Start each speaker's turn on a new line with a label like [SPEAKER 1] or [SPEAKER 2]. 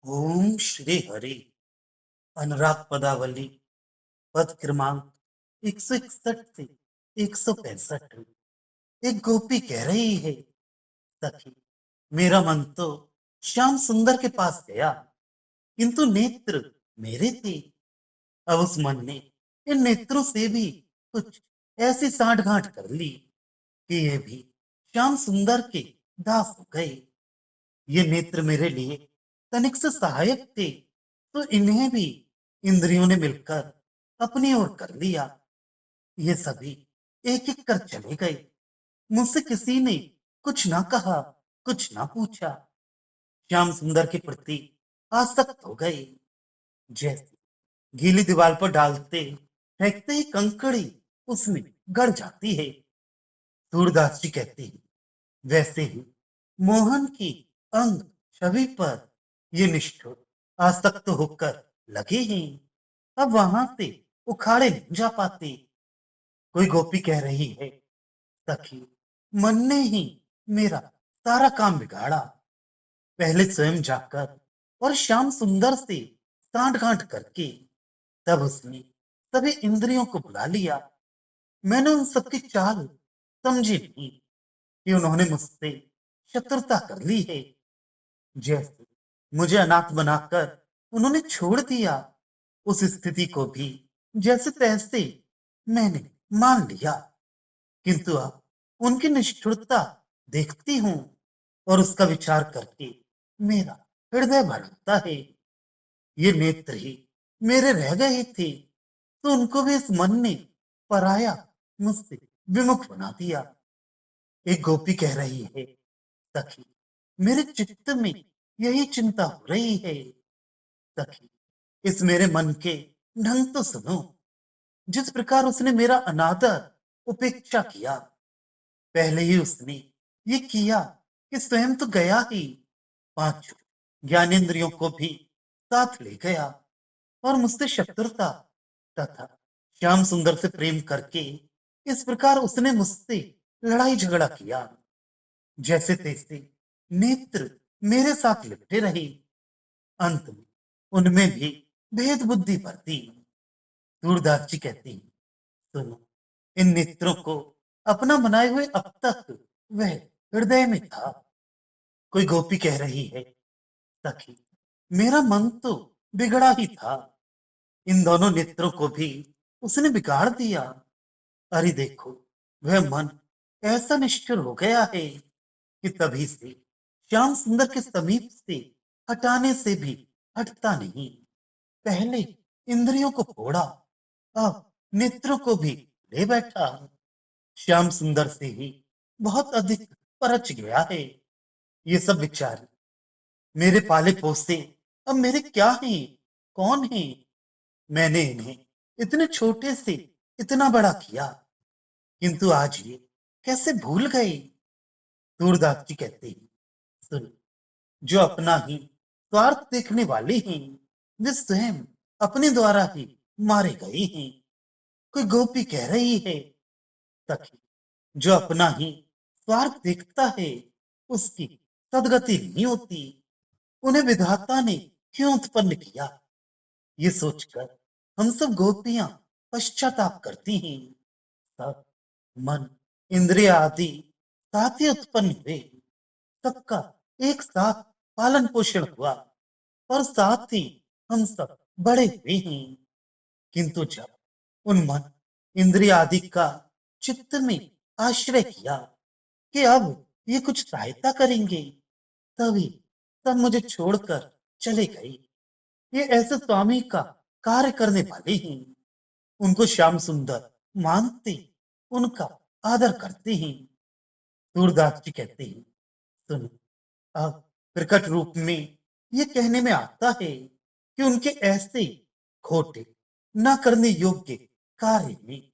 [SPEAKER 1] ओम श्री हरि। अनुराग पदावली पद क्रमांक 161 से 165। एक गोपी कह रही है, सखी मेरा मन तो श्याम सुंदर के पास गया, किंतु नेत्र मेरे थे। अब उस मन ने इन नेत्रों से भी कुछ ऐसी सांठ-गांठ कर ली कि ये भी श्याम सुंदर के दास हो गए। ये नेत्र मेरे लिए तनिक से सहायक थे, तो इन्हें भी इंद्रियों ने मिलकर अपनी ओर कर लिया। ये सभी एक एक कर चले गए। मुझसे किसी ने कुछ ना कहा, कुछ ना पूछा। श्याम सुंदर के प्रति आसक्त हो गए। जैसे गीली दीवार पर डालते फेंकते ही कंकड़ी उसमें गड़ जाती है। सूरदास जी कहते हैं, वैसे ही मोहन की अंग छवि पर ये निष्ठुर आसक्त होकर लगे हैं। अब वहां से उखाड़े नहीं जा पाते। कोई गोपी कह रही है, सखी मन ने ही मेरा सारा काम बिगाड़ा। पहले स्वयं जाकर और श्याम सुंदर से सांठ गांठ करके तब उसने सभी इंद्रियों को बुला लिया। मैंने उन सबकी चाल समझी नहीं कि उन्होंने मुझसे शत्रुता कर ली है। जैसे मुझे अनाथ बनाकर उन्होंने छोड़ दिया, उस स्थिति को भी जैसे तैसे मैंने मान लिया। किंतु अब उनकी निष्ठुरता देखती हूँ और उसका विचार करके मेरा हृदय भरता है। ये नेत्र ही मेरे रह गए थे, तो उनको भी इस मन ने पराया मुझसे विमुख बना दिया। एक गोपी कह रही है, सखी मेरे चित्त में यही चिंता हो रही है। सखी इस मेरे मन के ढंग तो सुनो। जिस प्रकार उसने मेरा अनादर उपेक्षा किया, पहले ही उसने ये किया कि स्वयं तो गया ही, पांचों ज्ञानेंद्रियों को भी साथ ले गया और मुझसे शत्रुता तथा श्याम सुंदर से प्रेम करके इस प्रकार उसने मुझसे लड़ाई झगड़ा किया। जैसे तैसे नेत्र मेरे साथ लिपटे रहे। अंत में उनमें भी भेद बुद्धि बढ़ती। सूरदास जी कहते हैं, सुनो इन नेत्रों को अपना बनाए हुए अब तक वह हृदय में था। कोई गोपी कह रही है, सखी मेरा मन तो बिगड़ा ही था। इन दोनों नेत्रों को भी उसने बिगाड़ दिया। अरे देखो, वह मन ऐसा निष्ठुर हो गया है कि तभी से श्याम सुंदर के समीप से हटाने से भी हटता नहीं। पहले इंद्रियों को फोड़ा, अब नेत्रों को भी ले बैठा। श्याम सुंदर से ही बहुत अधिक परच गया है। ये सब विचार मेरे पाले पोसे अब मेरे क्या हैं, कौन है। मैंने इन्हें इतने छोटे से इतना बड़ा किया, किंतु आज ये कैसे भूल गए। सूरदास जी कहते हैं, सुन जो अपना ही स्वार्थ देखने वाले हैं, वे स्वयं अपने द्वारा ही मारे गए हैं। कोई गोपी कह रही है, सखी जो अपना ही स्वार्थ देखता है, उसकी सदगति नहीं होती। उन्हें विधाता ने क्यों उत्पन्न किया, ये सोचकर हम सब गोपियां पश्चाताप करती हैं। सब मन इंद्रिय आदि साथ ही उत्पन्न हुए, सबका एक साथ पालन पोषण हुआ और साथ ही हम सब बड़े हुए हैं। किंतु जब उन मन इंद्रिय आदि का चित्त में आश्रय किया कि अब ये कुछ सहायता करेंगे, तभी सब मुझे छोड़कर चले गए। ये ऐसे स्वामी का कार्य करने वाले हैं। उनको श्याम सुंदर मानते, उनका आदर करते हैं। सूरदास जी कहते हैं, सुनो अब प्रकट रूप में ये कहने में आता है कि उनके ऐसे खोटे न करने योग्य कार्य में